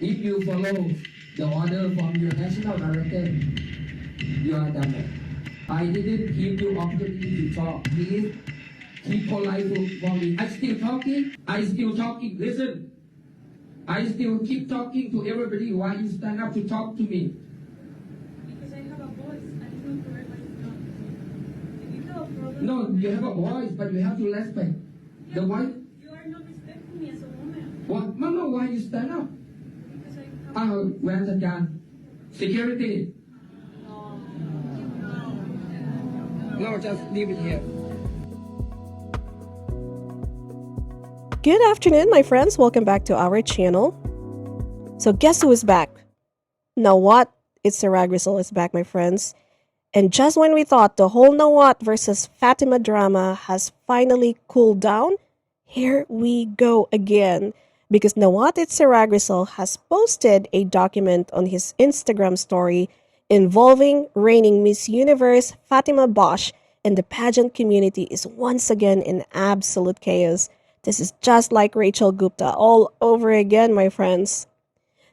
If you follow the order from your national director, you are done. I didn't give you opportunity to talk. Please keep polite for me. I still talking. I still talking. Listen. I still keep talking to everybody. Why you stand up to talk to me? Because I have a voice. I don't know where my mouth. If you have a problem. No, you have a voice, but you have to respect. Yeah, The voice. you are not respecting me as a woman. What? No, why you stand up? Because I have Where's the gun? Security. No, just leave it here. Good afternoon, my friends. Welcome back to our channel. So guess who is back? Nawat Itsaragrisil is back, my friends. And just when we thought the whole Nawat versus Fátima drama has finally cooled down, here we go again. Because Nawat Itsaragrisil has posted a document on his Instagram story involving reigning Miss Universe Fátima Bosch, and the pageant community is once again in absolute chaos. This is just like Rachel Gupta all over again, my friends.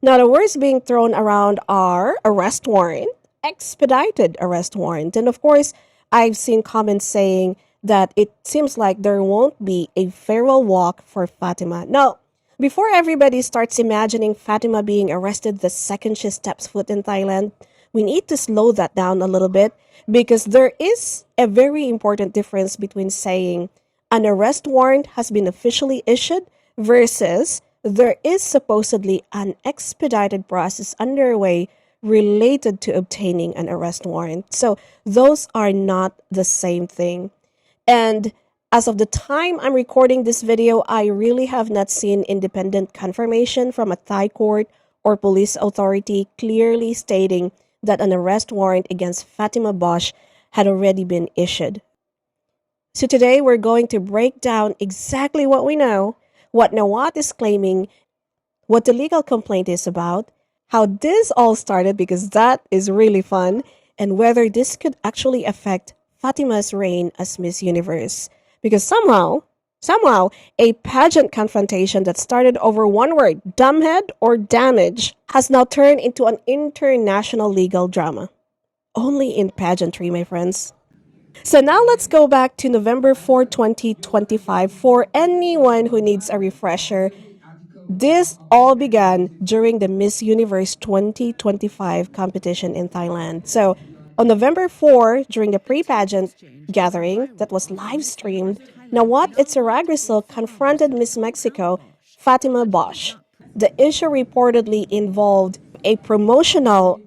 Now, the words being thrown around are arrest warrant, expedited arrest warrant. And of course, I've seen comments saying that it seems like there won't be a farewell walk for Fátima. Now, before everybody starts imagining Fátima being arrested the second she steps foot in Thailand, we need to slow that down a little bit because there is a very important difference between saying an arrest warrant has been officially issued versus there is supposedly an expedited process underway related to obtaining an arrest warrant. So those are not the same thing. And as of the time I'm recording this video, I really have not seen independent confirmation from a Thai court or police authority clearly stating that an arrest warrant against Fátima Bosch had already been issued. So today we're going to break down exactly what we know, what Nawat is claiming, what the legal complaint is about, how this all started because that is really fun, and whether this could actually affect Fátima's reign as Miss Universe. Because somehow, a pageant confrontation that started over one word, dumbhead or damage, has now turned into an international legal drama. Only in pageantry, my friends. So now let's go back to November 4, 2025 for anyone who needs a refresher. This all began during the Miss Universe 2025 competition in Thailand. So on November 4, during the pre-pageant gathering that was live-streamed, Nawat Itsaragrisil confronted Miss Mexico, Fátima Bosch. The issue reportedly involved a promotional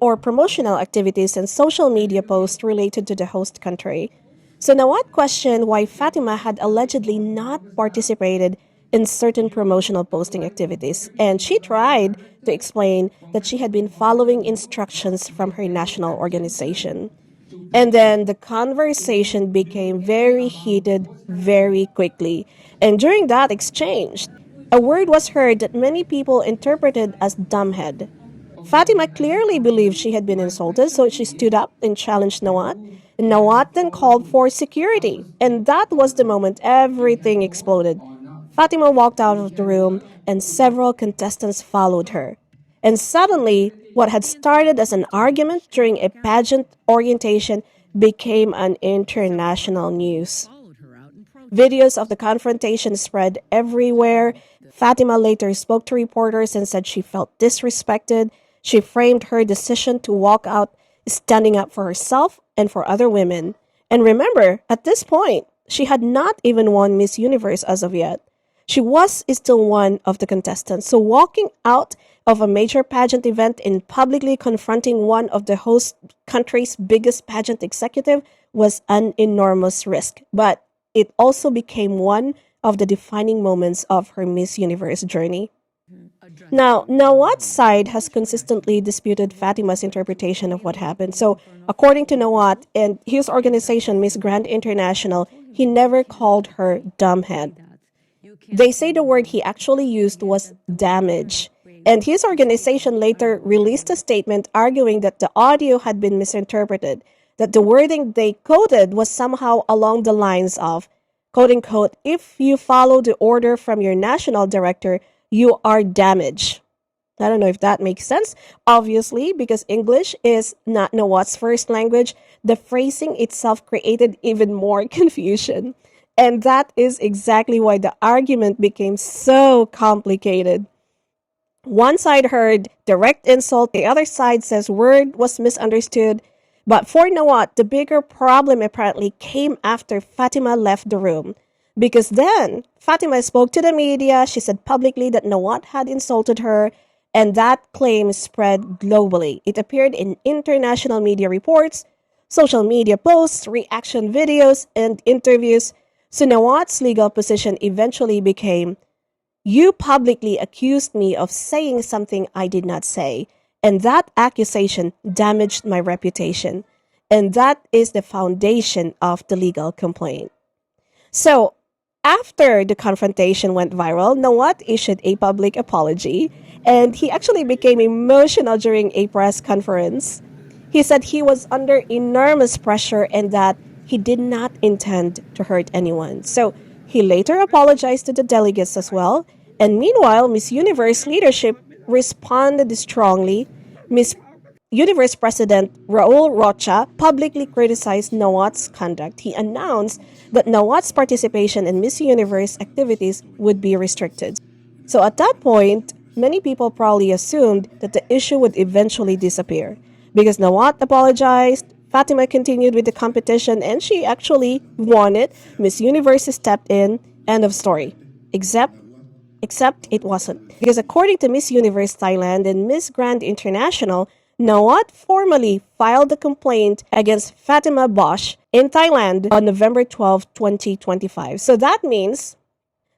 activities and social media posts related to the host country. So Nawat questioned why Fátima had allegedly not participated in certain promotional posting activities, and she tried to explain that she had been following instructions from her national organization. And then the conversation became very heated very quickly. And during that exchange, a word was heard that many people interpreted as dumbhead. Fátima clearly believed she had been insulted, so she stood up and challenged Nawat. Nawat then called for security, and that was the moment everything exploded. Fátima walked out of the room, and several contestants followed her. And suddenly, what had started as an argument during a pageant orientation became an international news. Videos of the confrontation spread everywhere. Fátima later spoke to reporters and said she felt disrespected. She framed her decision to walk out standing up for herself and for other women. And remember, at this point, she had not even won Miss Universe as of yet. She was still one of the contestants. So walking out of a major pageant event and publicly confronting one of the host country's biggest pageant executive was an enormous risk. But it also became one of the defining moments of her Miss Universe journey. Now, Nawat's side has consistently disputed Fátima's interpretation of what happened. So, according to Nawat and his organization, Miss Grand International, he never called her dumbhead. They say the word he actually used was damage. And his organization later released a statement arguing that the audio had been misinterpreted, that the wording they quoted was somehow along the lines of, quote unquote, if you follow the order from your national director, you are damaged. I don't know if that makes sense. Obviously, because English is not Nawat's first language, the phrasing itself created even more confusion. And that is exactly why the argument became so complicated. One side heard direct insult, the other side says word was misunderstood. But for Nawat, the bigger problem apparently came after Fatima left the room. Because then, Fatima spoke to the media, she said publicly that Nawat had insulted her, and that claim spread globally. It appeared in international media reports, social media posts, reaction videos, and interviews. So Nawat's legal position eventually became, "You publicly accused me of saying something I did not say, and that accusation damaged my reputation." And that is the foundation of the legal complaint. So, after the confrontation went viral, Nawat issued a public apology, and he actually became emotional during a press conference. He said he was under enormous pressure and that he did not intend to hurt anyone. So he later apologized to the delegates as well. And meanwhile, Miss Universe leadership responded strongly. Miss Universe President Raul Rocha publicly criticized Nawat's conduct. He announced that Nawat's participation in Miss Universe activities would be restricted. So at that point, many people probably assumed that the issue would eventually disappear. Because Nawat apologized, Fatima continued with the competition, and she actually won it. Miss Universe stepped in. End of story. Except it wasn't. Because according to Miss Universe Thailand and Miss Grand International, Nawat formally filed a complaint against Fátima Bosch in Thailand on November 12, 2025. So that means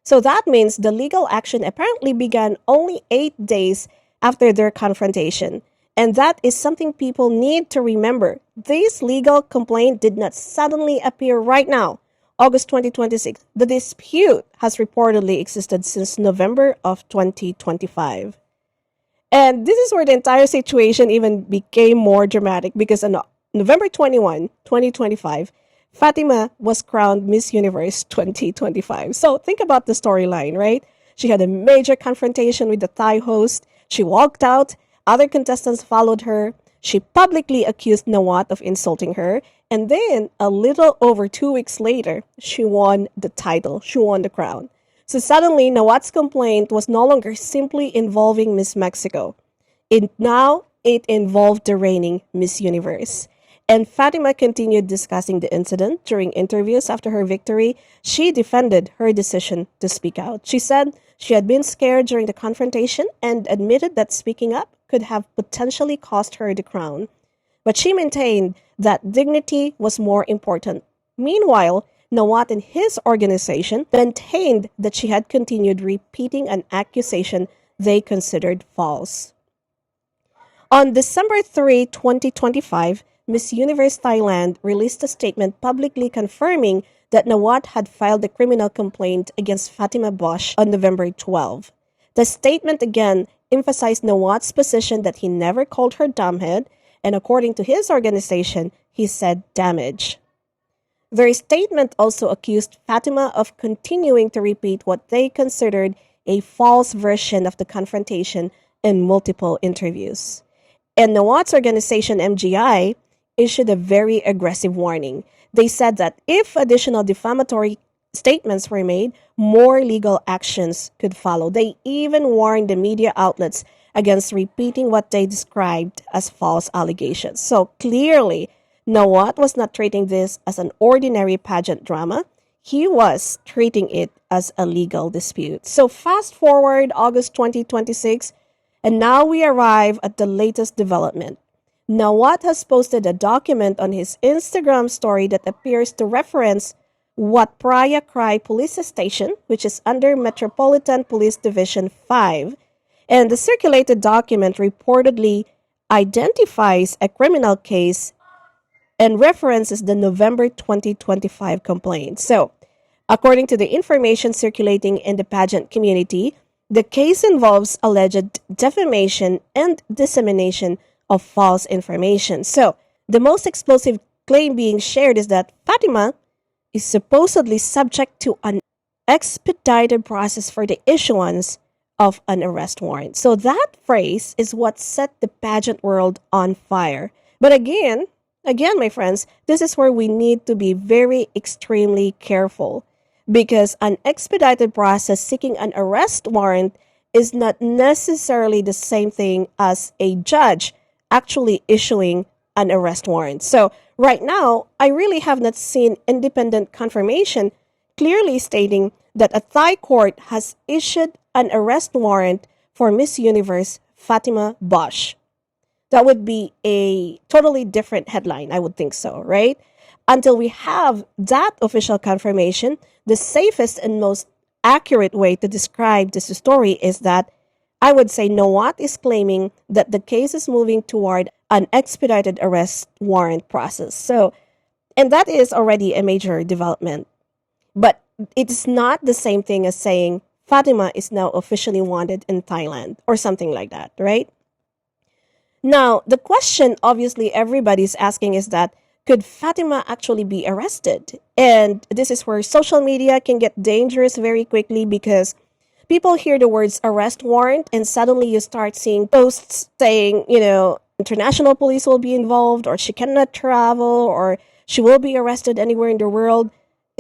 the legal action apparently began only 8 days after their confrontation. And that is something people need to remember. This legal complaint did not suddenly appear right now, August 2026. The dispute has reportedly existed since November of 2025. And this is where the entire situation even became more dramatic because on November 21, 2025, Fatima was crowned Miss Universe 2025. So think about the storyline, right? She had a major confrontation with the Thai host. She walked out. Other contestants followed her. She publicly accused Nawat of insulting her. And then, a little over 2 weeks later, she won the title. She won the crown. So suddenly, Nawat's complaint was no longer simply involving Miss Mexico. Now it involved the reigning Miss Universe. And Fatima continued discussing the incident during interviews after her victory. She defended her decision to speak out. She said she had been scared during the confrontation and admitted that speaking up could have potentially cost her the crown. But she maintained that dignity was more important. Meanwhile, Nawat and his organization maintained that she had continued repeating an accusation they considered false. On December 3, 2025, Miss Universe Thailand released a statement publicly confirming that Nawat had filed a criminal complaint against Fátima Bosch on November 12. The statement again emphasized Nawat's position that he never called her dumbhead, and according to his organization, he said damage. Their statement also accused Fatima of continuing to repeat what they considered a false version of the confrontation in multiple interviews. And Nawat's organization, MGI, issued a very aggressive warning. They said that if additional defamatory statements were made, more legal actions could follow. They even warned the media outlets against repeating what they described as false allegations. So clearly, Nawat was not treating this as an ordinary pageant drama. He was treating it as a legal dispute. So fast forward August 2026, and now we arrive at the latest development. Nawat has posted a document on his Instagram story that appears to reference Wat Phra Krai Police Station, which is under Metropolitan Police Division 5. And the circulated document reportedly identifies a criminal case and references the November 2025 complaint. So, according to the information circulating in the pageant community, the case involves alleged defamation and dissemination of false information. So, the most explosive claim being shared is that Fatima is supposedly subject to an expedited process for the issuance of an arrest warrant. So that phrase is what set the pageant world on fire. But again, my friends, this is where we need to be very extremely careful, because an expedited process seeking an arrest warrant is not necessarily the same thing as a judge actually issuing an arrest warrant. So right now, I really have not seen independent confirmation clearly stating that a Thai court has issued an arrest warrant for Miss Universe Fátima Bosch. That would be a totally different headline, I would think so, right? Until we have that official confirmation, the safest and most accurate way to describe this story is that I would say Nawat is claiming that the case is moving toward an expedited arrest warrant process. So, and that is already a major development. But it's not the same thing as saying Fatima is now officially wanted in Thailand or something like that, right? Now, the question obviously everybody's asking is that could Fatima actually be arrested? And this is where social media can get dangerous very quickly, because people hear the words arrest warrant and suddenly you start seeing posts saying, international police will be involved, or she cannot travel, or she will be arrested anywhere in the world.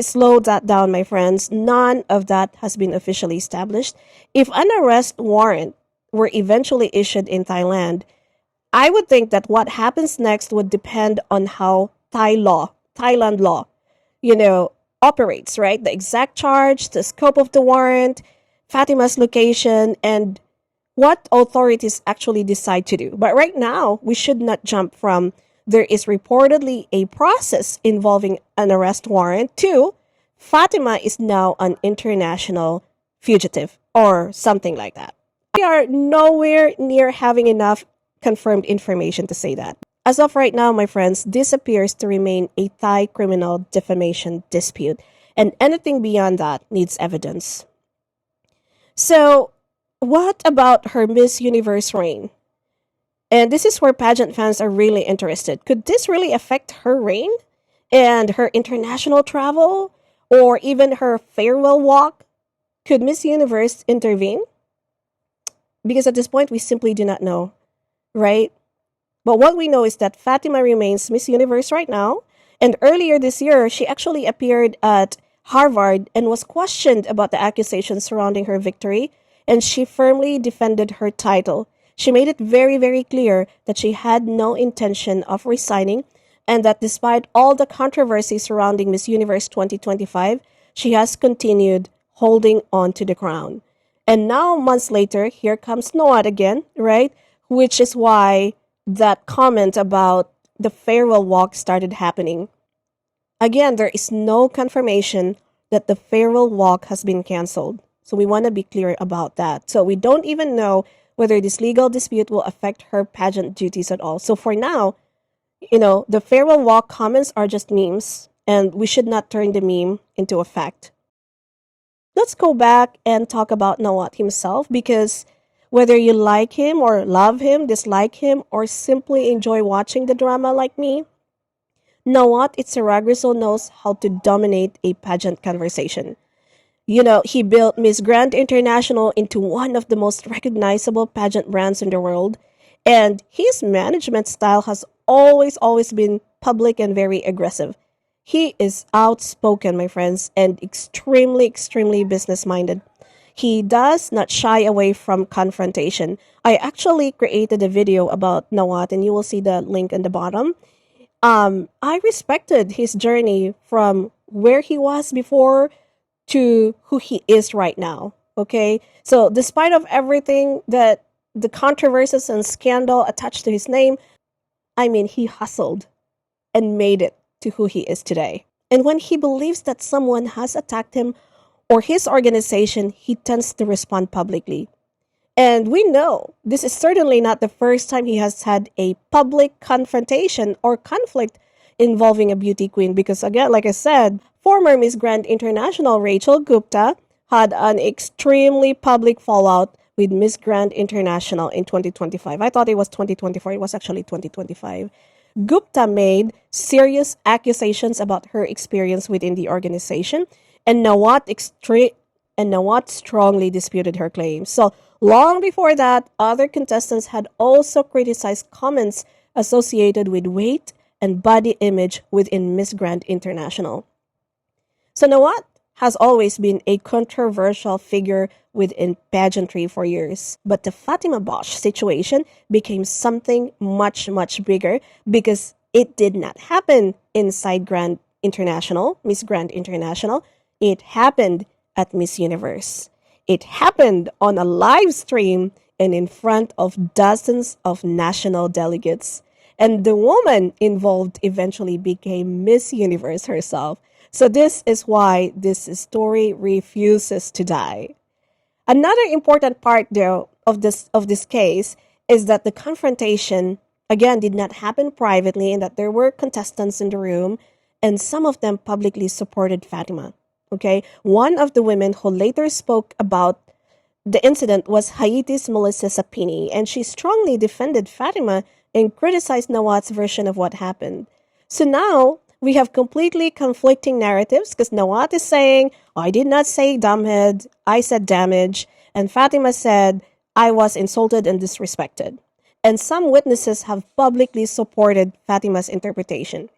Slow that down, my friends. None of that has been officially established. If an arrest warrant were eventually issued in Thailand, I would think that what happens next would depend on how Thailand law, operates, right? The exact charge, the scope of the warrant, Fatima's location, and what authorities actually decide to do. But right now, we should not jump from there is reportedly a process involving an arrest warrant to Fatima is now an international fugitive or something like that. We are nowhere near having enough confirmed information to say that. As of right now, my friends, this appears to remain a Thai criminal defamation dispute, and anything beyond that needs evidence. So, what about her Miss Universe reign? And this is where pageant fans are really interested. Could this really affect her reign and her international travel, or even her farewell walk? Could Miss Universe intervene? Because at this point, we simply do not know, right? But what we know is that Fatima remains Miss Universe right now. And earlier this year, she actually appeared at Harvard and was questioned about the accusations surrounding her victory. And she firmly defended her title. She made it very, very clear that she had no intention of resigning, and that despite all the controversy surrounding Miss Universe 2025, she has continued holding on to the crown. And now, months later, here comes Nawat again, right? Which is why that comment about the farewell walk started happening. Again, there is no confirmation that the farewell walk has been canceled. So we want to be clear about that. So we don't even know whether this legal dispute will affect her pageant duties at all. So for now, the farewell walk comments are just memes, and we should not turn the meme into a fact. Let's go back and talk about Nawat himself, because whether you like him or love him, dislike him, or simply enjoy watching the drama like me, Nawat Itsaragrisil knows how to dominate a pageant conversation. He built Miss Grand International into one of the most recognizable pageant brands in the world, and his management style has always been public and very aggressive. He is outspoken, my friends, and extremely business-minded. He does not shy away from confrontation. I actually created a video about Nawat, and you will see the link in the bottom. I respected his journey from where he was before to who he is right now, okay? So despite of everything that the controversies and scandal attached to his name, he hustled and made it to who he is today. And when he believes that someone has attacked him or his organization, he tends to respond publicly. And we know this is certainly not the first time he has had a public confrontation or conflict involving a beauty queen, because again, like I said, former Miss Grand International Rachel Gupta had an extremely public fallout with Miss Grand International in 2025. I thought it was 2024. It was actually 2025. Gupta made serious accusations about her experience within the organization, and Nawat and Nawat strongly disputed her claims. So long before that, other contestants had also criticized comments associated with weight and body image within Miss Grand International. So Nawat has always been a controversial figure within pageantry for years. But the Fátima Bosch situation became something much, much bigger because it did not happen inside Grand International, Miss Grand International. It happened at Miss Universe. It happened on a live stream and in front of dozens of national delegates. And the woman involved eventually became Miss Universe herself. So this is why this story refuses to die. Another important part, though, of this case is that the confrontation, again, did not happen privately and that there were contestants in the room and some of them publicly supported Fatima. Okay? One of the women who later spoke about the incident was Haiti's Melissa Sapini, and she strongly defended Fatima and criticized Nawat's version of what happened. So now, we have completely conflicting narratives because Nawat is saying, I did not say dumbhead, I said damage, and Fatima said, I was insulted and disrespected. And some witnesses have publicly supported Fatima's interpretation.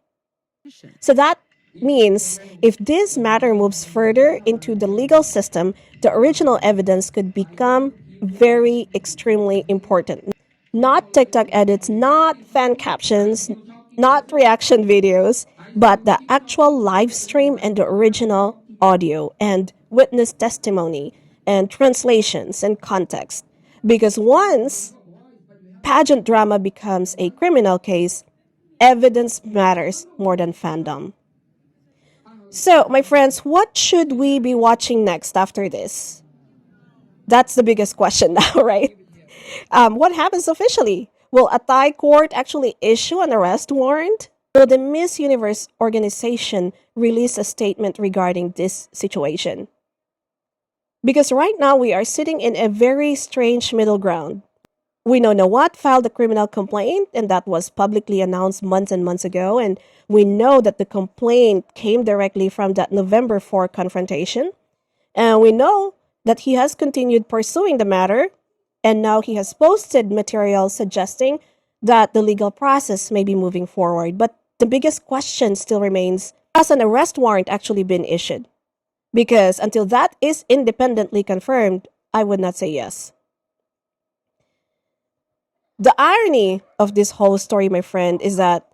So that means if this matter moves further into the legal system, the original evidence could become very extremely important. Not TikTok edits, not fan captions, not reaction videos, but the actual live stream and the original audio and witness testimony and translations and context. Because once pageant drama becomes a criminal case, evidence matters more than fandom. So, my friends, what should we be watching next after this? That's the biggest question now, right? What happens officially? Will a Thai court actually issue an arrest warrant? Will the Miss Universe organization release a statement regarding this situation? Because right now we are sitting in a very strange middle ground. We know Nawat filed a criminal complaint, and that was publicly announced months and months ago, and we know that the complaint came directly from that November 4 confrontation. And we know that he has continued pursuing the matter, and now he has posted material suggesting that the legal process may be moving forward. But the biggest question still remains, has an arrest warrant actually been issued? Because until that is independently confirmed, I would not say yes. The irony of this whole story, my friend, is that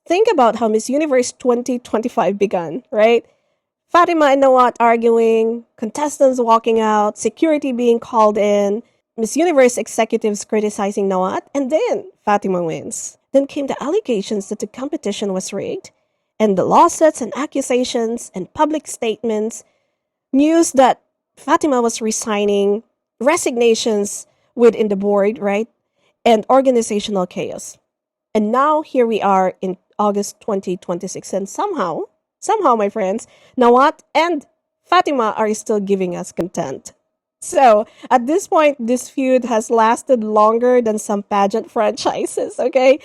think about how Miss Universe 2025 began, right? Fatima and Nawat arguing, contestants walking out, security being called in, Miss Universe executives criticizing Nawat, and then Fatima wins. Then came the allegations that the competition was rigged, and the lawsuits and accusations and public statements, news that Fatima was resigning, resignations within the board, right? And organizational chaos. And now here we are in August 2026, and somehow, my friends, Nawat and Fatima are still giving us content. So, at this point, this feud has lasted longer than some pageant franchises, okay?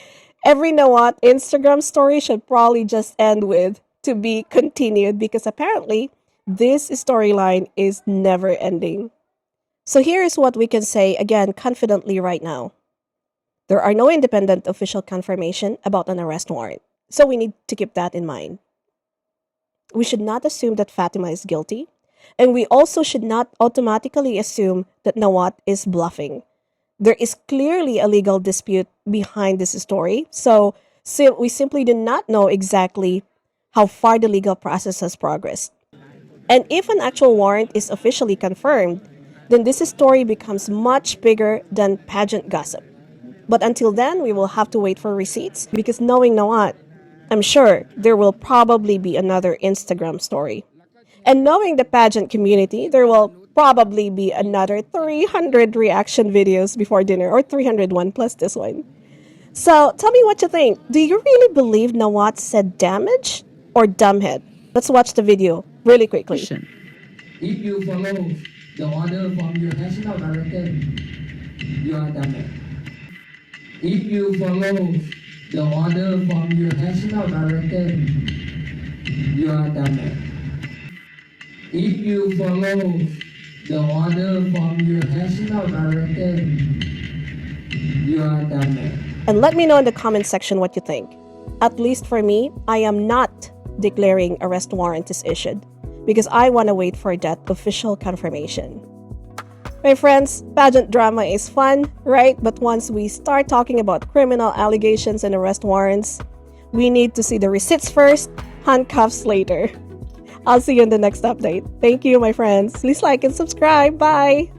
Every Nawat Instagram story should probably just end with to be continued because apparently this storyline is never ending. So here is what we can say again confidently right now. There are no independent official confirmation about an arrest warrant, so we need to keep that in mind. We should not assume that Fatima is guilty, and we also should not automatically assume that Nawat is bluffing. There is clearly a legal dispute behind this story, so we simply do not know exactly how far the legal process has progressed. And if an actual warrant is officially confirmed, then this story becomes much bigger than pageant gossip. But until then, we will have to wait for receipts because knowing Nawat, I'm sure there will probably be another Instagram story. And knowing the pageant community, there will probably be another 300 reaction videos before dinner or 301 plus this one. So tell me what you think. Do you really believe Nawat said damage or dumbhead? Let's watch the video really quickly. If you follow the order from your national director, you are dumbhead. If you follow the order from your national director, you are dumbhead. If you follow the order from your national director, you are dumbhead. And let me know in the comment section what you think. At least for me, I am not declaring arrest warrant is issued because I want to wait for that official confirmation. My friends, pageant drama is fun, right? But once we start talking about criminal allegations and arrest warrants, we need to see the receipts first, handcuffs later. I'll see you in the next update. Thank you, my friends. Please like and subscribe. Bye!